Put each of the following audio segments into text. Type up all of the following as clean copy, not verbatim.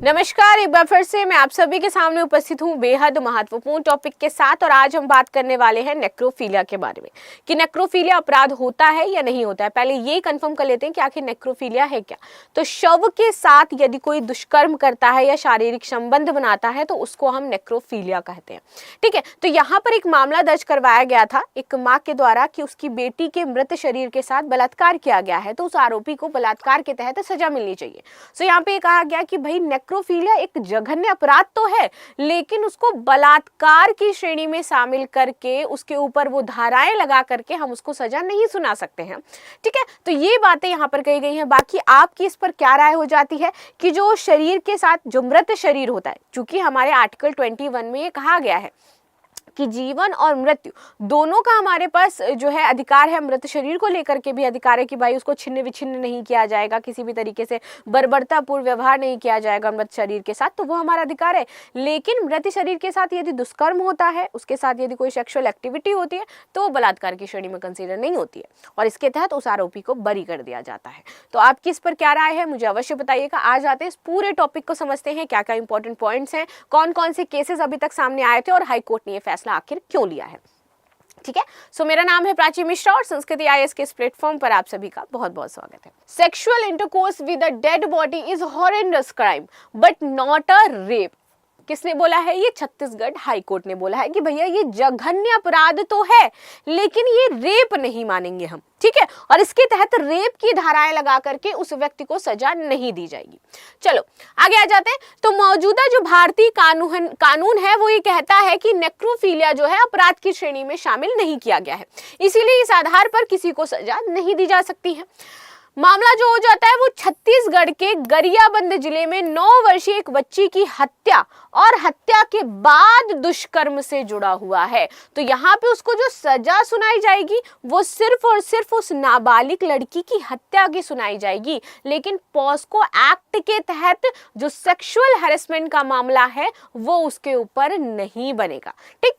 नमस्कार, एक बार फिर से मैं आप सभी के सामने उपस्थित हूँ बेहद महत्वपूर्ण टॉपिक के साथ। और आज हम बात करने वाले हैं नेक्रोफिलिया के बारे में कि नेक्रोफिलिया अपराध होता है या नहीं होता है। पहले ये कंफर्म कर लेते हैं कि आखिर नेक्रोफिलिया है क्या। तो शव के साथ यदि कोई दुष्कर्म करता है या शारीरिक संबंध बनाता है तो उसको हम नेक्रोफिलिया कहते हैं। ठीक है, तो यहाँ पर एक मामला दर्ज करवाया गया था एक माँ के द्वारा कि उसकी बेटी के मृत शरीर के साथ बलात्कार किया गया है, तो उस आरोपी को बलात्कार के तहत सजा मिलनी चाहिए। तो यहाँ पे कहा गया कि भाई नेक्रोफिलिया एक जघन्य अपराध तो है, लेकिन उसको बलात्कार की श्रेणी में शामिल करके उसके ऊपर वो धाराएं लगा करके हम उसको सजा नहीं सुना सकते हैं। ठीक है, तो ये बातें यहाँ पर कही गई हैं। बाकी आपकी इस पर क्या राय हो जाती है कि जो शरीर के साथ जो मृत शरीर होता है, चूंकि हमारे आर्टिकल 21 में ये कहा गया है कि जीवन और मृत्यु दोनों का हमारे पास जो है अधिकार है, मृत शरीर को लेकर के भी अधिकार है कि भाई उसको छिन्न विछिन्न नहीं किया जाएगा, किसी भी तरीके से बर्बरतापूर्ण व्यवहार नहीं किया जाएगा मृत शरीर के साथ, तो वो हमारा अधिकार है। लेकिन मृत शरीर के साथ यदि दुष्कर्म होता है, उसके साथ यदि कोई सेक्सुअल एक्टिविटी होती है तो वो बलात्कार की श्रेणी में कंसीडर नहीं होती है और इसके तहत उस आरोपी को बरी कर दिया जाता है। तो आपकी इस पर क्या राय है मुझे अवश्य बताइएगा। आज आते हैं इस पूरे टॉपिक को समझते हैं, क्या क्या इंपॉर्टेंट पॉइंट्स हैं, कौन कौन से केसेस अभी तक सामने आए थे और हाईकोर्ट ने ये फैसला आखिर क्यों लिया है। ठीक है, सो मेरा नाम है प्राची मिश्रा और संस्कृति आईएएस के इस प्लेटफॉर्म पर आप सभी का बहुत बहुत स्वागत है। Sexual intercourse with a dead body is horrendous crime but not a rape. किसने बोला है? ये छत्तीसगढ़ हाईकोर्ट ने बोला है कि भैया ये जघन्य अपराध तो है, लेकिन ये रेप नहीं मानेंगे हम। ठीक है, और इसके तहत रेप की धाराएं लगा करके उस व्यक्ति को सजा नहीं दी जाएगी। चलो आगे आ जाते हैं। तो मौजूदा जो भारतीय कानून है वो ये कहता है कि नेक्रोफिलिया जो है अपराध की श्रेणी में शामिल नहीं किया गया है, इसीलिए इस आधार पर किसी को सजा नहीं दी जा सकती है। मामला जो हो जाता है वो छत्तीसगढ़ के गरियाबंद जिले में 9 वर्षीय एक बच्ची की हत्या और हत्या के बाद दुष्कर्म से जुड़ा हुआ है। तो यहाँ पे उसको जो सजा सुनाई जाएगी वो सिर्फ और सिर्फ उस नाबालिग लड़की की हत्या की सुनाई जाएगी, लेकिन पॉस्को एक्ट के तहत जो सेक्सुअल हैरेसमेंट का मामला है वो उसके ऊपर नहीं बनेगा। ठीक,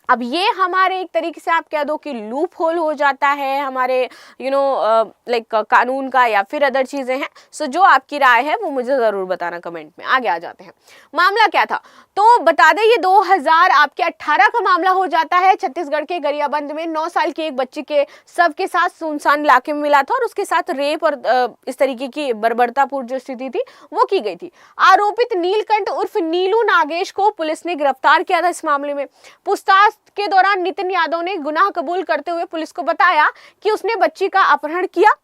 अब ये हमारे एक तरीके से आप कह दो कि लूप होल हो जाता है हमारे लाइक कानून का या फिर अदर चीजें हैं। सो जो आपकी राय है वो मुझे जरूर बताना कमेंट में। आगे आ जाते हैं, मामला क्या था तो बता दें, ये 2018 का मामला हो जाता है। छत्तीसगढ़ के गरियाबंद में 9 साल की एक बच्ची के शव के साथ सुनसान इलाके में मिला था और उसके साथ रेप और इस तरीके की बर्बरतापूर्ण जो स्थिति थी वो की गई थी। आरोपित नीलकंठ उर्फ नीलू नागेश को पुलिस ने गिरफ्तार किया था। इस मामले में पूछताछ के दौरान नितिन यादव ने गुनाह कबूल करते हुए पुलिस को बताया कि उसने बच्ची का अपहरण किया,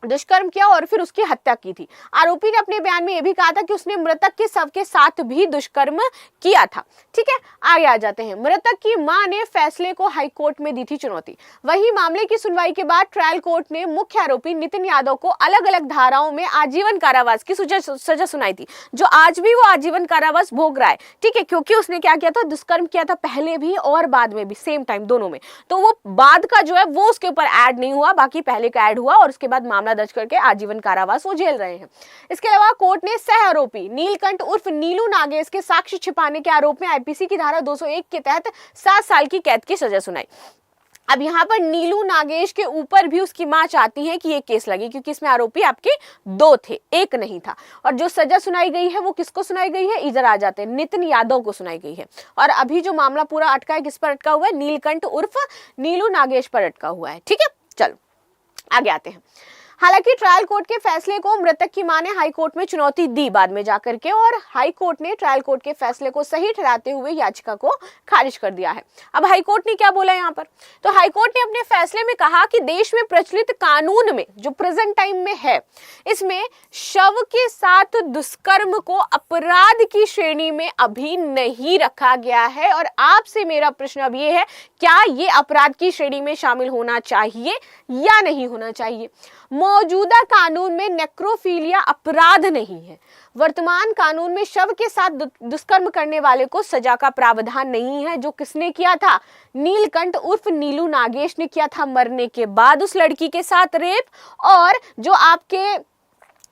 दुष्कर्म किया और फिर उसकी हत्या की थी। आरोपी ने अपने बयान में यह भी कहा था कि उसने मृतक के शव के साथ भी दुष्कर्म किया था। ठीक है, आगे आ जाते हैं। मृतक की मां ने फैसले को हाईकोर्ट में दी थी चुनौती। वहीं मामले की सुनवाई के बाद ट्रायल कोर्ट ने मुख्य आरोपी नितिन यादव को अलग अलग धाराओं में आजीवन कारावास की सजा सुनाई थी, जो आज भी वो आजीवन कारावास भोग रहा है। ठीक है, क्योंकि उसने क्या किया था, दुष्कर्म किया था पहले भी और बाद में भी, सेम टाइम दोनों में। तो वो बाद का जो है वो उसके ऊपर ऐड नहीं हुआ, बाकी पहले का ऐड हुआ और उसके बाद मामला दर्ज करके आजीवन कारावास वो झेल रहे हैं। इसके अलावा कोर्ट ने सह आरोपी नीलकंठ उर्फ नीलू नागेश के साक्ष्य छिपाने के आरोप में आईपीसी की धारा 201 के तहत 7 साल की कैद की सजा सुनाई। अब यहाँ पर नीलू नागेश के ऊपर भी उसकी मां चाहती है कि ये केस लगे, क्योंकि इसमें आरोपी आपके 2 थे, एक नहीं था। और जो सजा सुनाई गई है वो किसको सुनाई गई है, इधर आ जाते हैं, नितिन यादव को सुनाई गई है। और अभी जो मामला पूरा अटका है किस पर अटका हुआ है, नीलकंठ उर्फ नीलू नागेश पर अटका हुआ है। ठीक है, चलो आगे आते हैं। हालांकि ट्रायल कोर्ट के फैसले को मृतक की मां ने हाई कोर्ट में चुनौती दी बाद में जाकर के, और हाई कोर्ट ने ट्रायल कोर्ट के फैसले को सही ठहराते हुए याचिका को खारिज कर दिया है। अब हाई कोर्ट ने क्या बोला यहाँ पर, तो हाई कोर्ट ने अपने फैसले में कहा कि देश में प्रचलित कानून में जो प्रेजेंट टाइम में है, इसमें शव के साथ दुष्कर्म को अपराध की श्रेणी में अभी नहीं रखा गया है। और आपसे मेरा प्रश्न अब ये है, क्या ये अपराध की श्रेणी में शामिल होना चाहिए या नहीं होना चाहिए? मौजूदा कानून में नेक्रोफिलिया अपराध नहीं है। वर्तमान कानून में शव के साथ दुष्कर्म करने वाले को सजा का प्रावधान नहीं है, जो किसने किया था, नीलकंठ उर्फ नीलू नागेश ने किया था मरने के बाद उस लड़की के साथ रेप। और जो आपके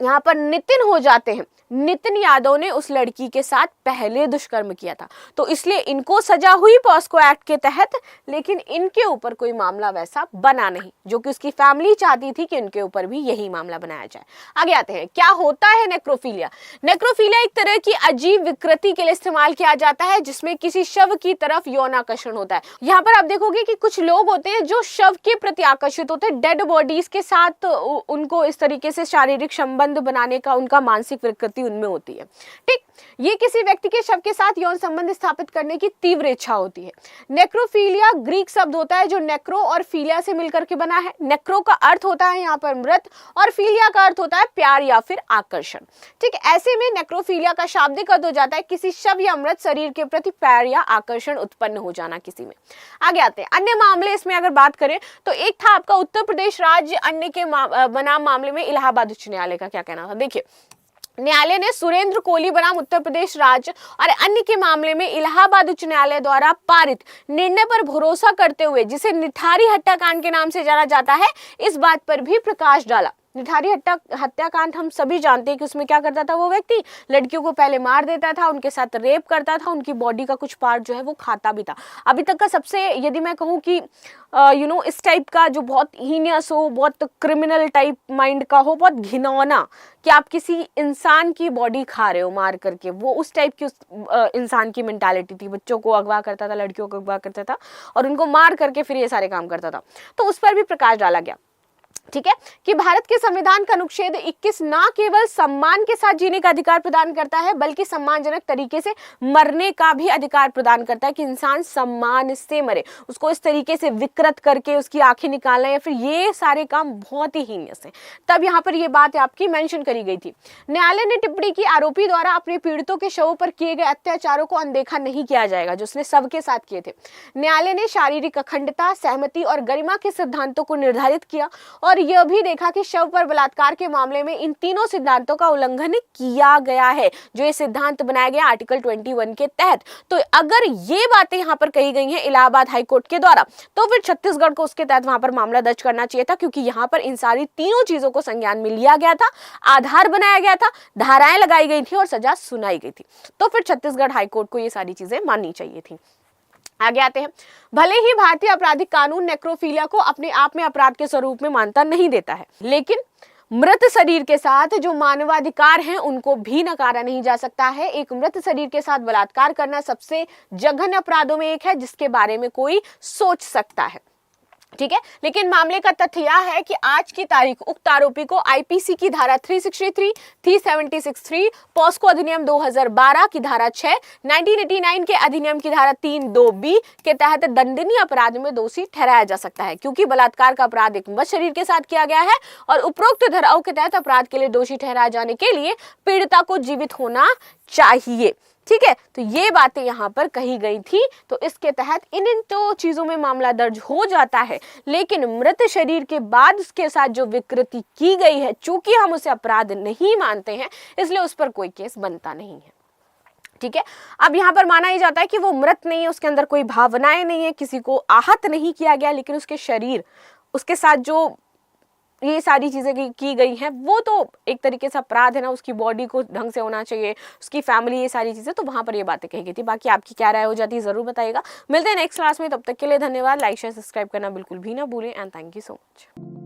यहाँ पर नितिन हो जाते हैं, नितिन यादव ने उस लड़की के साथ पहले दुष्कर्म किया था, तो इसलिए इनको सजा हुई पॉस्को एक्ट के तहत, लेकिन इनके ऊपर कोई मामला वैसा बना नहीं, जो कि उसकी फैमिली चाहती थी कि इनके ऊपर भी यही मामला बनाया जाए। आगे आते हैं, क्या होता है नेक्रोफीलिया। नेक्रोफीलिया एक तरह की अजीब विकृति के लिए इस्तेमाल किया जाता है जिसमें किसी शव की तरफ यौन आकर्षण होता है। यहाँ पर आप देखोगे कि कुछ लोग होते हैं जो शव के प्रति आकर्षित होते हैं, डेड बॉडीज के साथ उनको इस तरीके से शारीरिक संबंध बनाने का उनका मानसिक विकृति उनमें होती है। ठीक, ये किसी व्यक्ति के शव के साथ यौन संबंध स्थापित करने की तीव्र इच्छा होती है। नेक्रोफीलिया ग्रीक शब्द होता है जो नेक्रो और फीलिया से मिलकर के बना है। नेक्रो का अर्थ होता है यहाँ पर मृत और फीलिया का अर्थ होता है प्यार या फिर आकर्षण। ठीक, ऐसे में नेक्रोफीलिया का शाब्दिक अर्थ हो जाता है किसी शव या मृत शरीर के प्रति प्यार या आकर्षण उत्पन्न हो जाना किसी में। आगे आते हैं अन्य मामले। इसमें अगर बात करें तो एक था आपका उत्तर प्रदेश राज्य अन्य के बनाम मामले में इलाहाबाद उच्च न्यायालय का क्या कहना था। देखिए, न्यायालय ने सुरेंद्र कोहली बनाम उत्तर प्रदेश राज्य और अन्य के मामले में इलाहाबाद उच्च न्यायालय द्वारा पारित निर्णय पर भरोसा करते हुए, जिसे निठारी हत्याकांड के नाम से जाना जाता है, इस बात पर भी प्रकाश डाला। निठारी हत्याकांड हम सभी जानते हैं कि उसमें क्या करता था वो व्यक्ति, लड़कियों को पहले मार देता था, उनके साथ रेप करता था, उनकी बॉडी का कुछ पार्ट जो है वो खाता भी था। अभी तक का सबसे, यदि मैं कहूँ कि इस टाइप का जो बहुत हीनियस हो, बहुत क्रिमिनल टाइप माइंड का हो, बहुत घिनौना, कि आप किसी इंसान की बॉडी खा रहे हो मार करके, वो उस टाइप की इंसान की मेंटालिटी थी। बच्चों को अगवा करता था, लड़कियों को अगवा करता था और उनको मार करके फिर ये सारे काम करता था। तो उस पर भी प्रकाश डाला गया। ठीक है, कि भारत के संविधान का अनुच्छेद 21 ना केवल सम्मान के साथ जीने का अधिकार प्रदान करता है, बल्कि सम्मानजनक तरीके से मरने का भी अधिकार प्रदान करता है, कि इंसान सम्मान से मरे। उसको इस तरीके से विकृत करके उसकी आंखें निकालना या फिर ये सारे काम बहुत ही हीनियस है। तब यहाँ पर ये बात आपकी मेंशन करी गई थी। न्यायालय ने टिप्पणी की, आरोपी द्वारा अपने पीड़ितों के शवों पर किए गए अत्याचारों को अनदेखा नहीं किया जाएगा जो उसने सबके साथ किए थे। न्यायालय ने शारीरिक अखंडता, सहमति और गरिमा के सिद्धांतों को निर्धारित किया और यह भी देखा कि शव पर बलात्कार के मामले में इन तीनों सिद्धांतों का उल्लंघन किया गया है, जो ये सिद्धांत बनाया गया आर्टिकल 21 के तहत। तो अगर ये बातें यहाँ पर कही गई हैं इलाहाबाद हाईकोर्ट के द्वारा, तो फिर छत्तीसगढ़ को उसके तहत वहां पर मामला दर्ज करना चाहिए था, क्योंकि यहाँ पर इन सारी तीनों चीजों को संज्ञान में लिया गया था, आधार बनाया गया था, धाराएं लगाई गई थी और सजा सुनाई गई थी। तो फिर छत्तीसगढ़ हाईकोर्ट को ये सारी चीजें माननी चाहिए थी। आगे आते हैं, भले ही भारतीय आपराधिक कानून नेक्रोफीलिया को अपने आप में अपराध के स्वरूप में मान्यता नहीं देता है, लेकिन मृत शरीर के साथ जो मानवाधिकार हैं उनको भी नकारा नहीं जा सकता है। एक मृत शरीर के साथ बलात्कार करना सबसे जघन्य अपराधों में एक है जिसके बारे में कोई सोच सकता है। ठीक है, लेकिन मामले का तथ्य यह है कि आज की तारीख उक्त आरोपी को आईपीसी की धारा 363, 376(3), पॉस्को अधिनियम 2012 की धारा 6, 1989 के अधिनियम की धारा 3(2)(b) के तहत दंडनीय अपराध में दोषी ठहराया जा सकता है, क्योंकि बलात्कार का अपराध एक मृत शरीर के साथ किया गया है और उपरोक्त धाराओं के तहत अपराध के लिए दोषी ठहराए जाने के लिए पीड़िता को जीवित होना चाहिए। ठीक है, तो ये बातें यहाँ पर कही गई थी, तो इसके तहत इन तो चीजों में मामला दर्ज हो जाता है, लेकिन मृत शरीर के बाद उसके साथ जो विकृति की गई है, चूंकि हम उसे अपराध नहीं मानते हैं, इसलिए उस पर कोई केस बनता नहीं है। ठीक है, अब यहाँ पर माना ही जाता है कि वो मृत नहीं है, उसके अंदर कोई भावनाएं नहीं है, किसी को आहत नहीं किया गया, लेकिन उसके शरीर, उसके साथ जो ये सारी चीजें की गई हैं, वो तो एक तरीके से अपराध है ना, उसकी बॉडी को ढंग से होना चाहिए, उसकी फैमिली, ये सारी चीजें, तो वहां पर ये बातें कही गई थी। बाकी आपकी क्या राय हो जाती है जरूर बताइएगा। मिलते हैं नेक्स्ट क्लास में, तब तक के लिए धन्यवाद। लाइक शेयर सब्सक्राइब करना बिल्कुल भी ना भूलें and thank you so much.